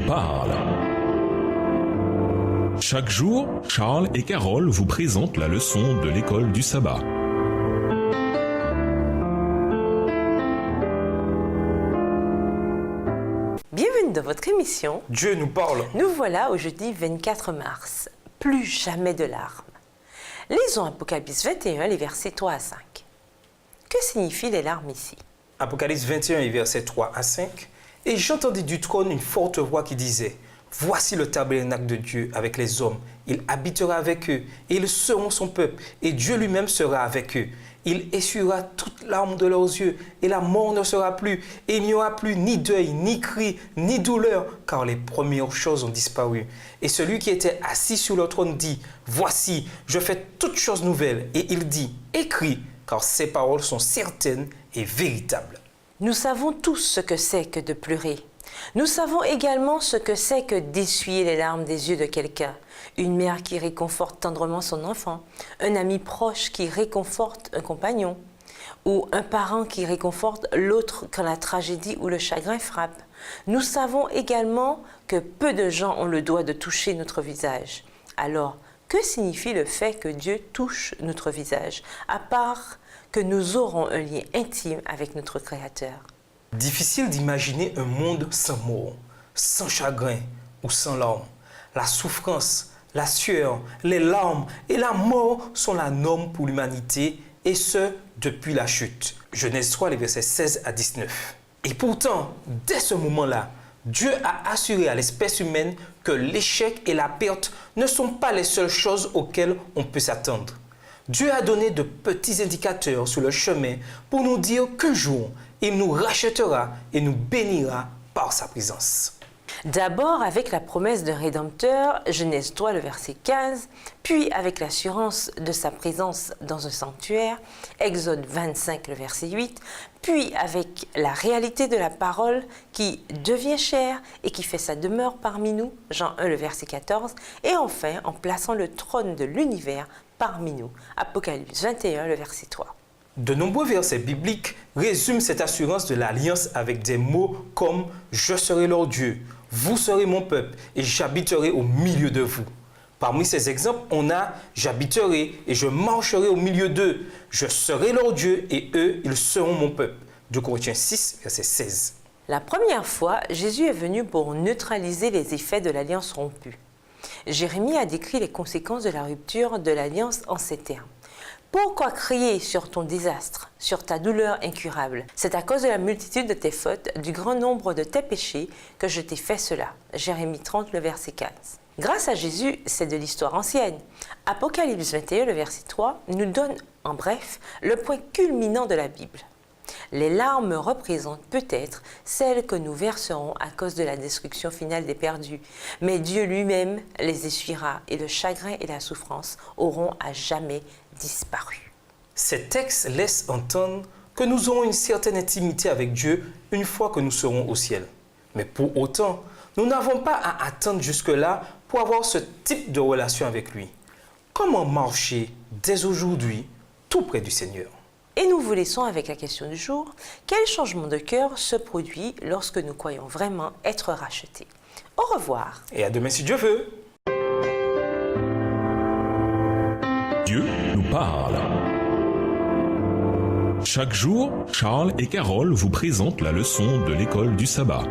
parle. Chaque jour, Charles et Carole vous présentent la leçon de l'école du sabbat. Bienvenue dans votre émission Dieu nous parle. Nous voilà au jeudi 24 mars. Plus jamais de larmes. Lisons Apocalypse 21, les versets 3 à 5. Que signifient les larmes ici? Apocalypse 21, et versets 3 à 5. Et j'entendis du trône une forte voix qui disait: Voici le tabernacle de Dieu avec les hommes. Il habitera avec eux, et ils seront son peuple, et Dieu lui-même sera avec eux. Il essuiera toute larme de leurs yeux, et la mort ne sera plus, et il n'y aura plus ni deuil, ni cri, ni douleur, car les premières choses ont disparu. Et celui qui était assis sur le trône dit: Voici, je fais toutes choses nouvelles. Et il dit: Écris, car ces paroles sont certaines et véritables. Nous savons tous ce que c'est que de pleurer. Nous savons également ce que c'est que d'essuyer les larmes des yeux de quelqu'un. Une mère qui réconforte tendrement son enfant, un ami proche qui réconforte un compagnon, ou un parent qui réconforte l'autre quand la tragédie ou le chagrin frappe. Nous savons également que peu de gens ont le droit de toucher notre visage. Alors, que signifie le fait que Dieu touche notre visage, à part que nous aurons un lien intime avec notre Créateur? Difficile d'imaginer un monde sans mort, sans chagrin ou sans larmes. La souffrance, la sueur, les larmes et la mort sont la norme pour l'humanité, et ce, depuis la chute. Genèse 3, les versets 16 à 19. Et pourtant, dès ce moment-là, Dieu a assuré à l'espèce humaine que l'échec et la perte ne sont pas les seules choses auxquelles on peut s'attendre. Dieu a donné de petits indicateurs sur le chemin pour nous dire qu'un jour, il nous rachètera et nous bénira par sa présence. D'abord avec la promesse d'un Rédempteur, Genèse 3, le verset 15, puis avec l'assurance de sa présence dans un sanctuaire, Exode 25, le verset 8, puis avec la réalité de la parole qui devient chair et qui fait sa demeure parmi nous, Jean 1, le verset 14, et enfin en plaçant le trône de l'univers parmi nous, Apocalypse 21, le verset 3. De nombreux versets bibliques résument cette assurance de l'alliance avec des mots comme « Je serai leur Dieu »,« Vous serez mon peuple » et « J'habiterai au milieu de vous ». Parmi ces exemples, on a « J'habiterai et je marcherai au milieu d'eux »,« Je serai leur Dieu et eux, ils seront mon peuple ». 2 Corinthiens 6, verset 16. La première fois, Jésus est venu pour neutraliser les effets de l'alliance rompue. Jérémie a décrit les conséquences de la rupture de l'alliance en ces termes. Pourquoi crier sur ton désastre, sur ta douleur incurable? C'est à cause de la multitude de tes fautes, du grand nombre de tes péchés, que je t'ai fait cela. Jérémie 30, le verset 15. Grâce à Jésus, c'est de l'histoire ancienne. Apocalypse 21, le verset 3, nous donne, en bref, le point culminant de la Bible. Les larmes représentent peut-être celles que nous verserons à cause de la destruction finale des perdus. Mais Dieu lui-même les essuiera et le chagrin et la souffrance auront à jamais disparu. Ces textes laissent entendre que nous aurons une certaine intimité avec Dieu une fois que nous serons au ciel. Mais pour autant, nous n'avons pas à attendre jusque-là pour avoir ce type de relation avec lui. Comment marcher dès aujourd'hui tout près du Seigneur? Et nous vous laissons avec la question du jour. Quel changement de cœur se produit lorsque nous croyons vraiment être rachetés? Au revoir. Et à demain si Dieu veut. Dieu nous parle. Chaque jour, Charles et Carole vous présentent la leçon de l'école du sabbat.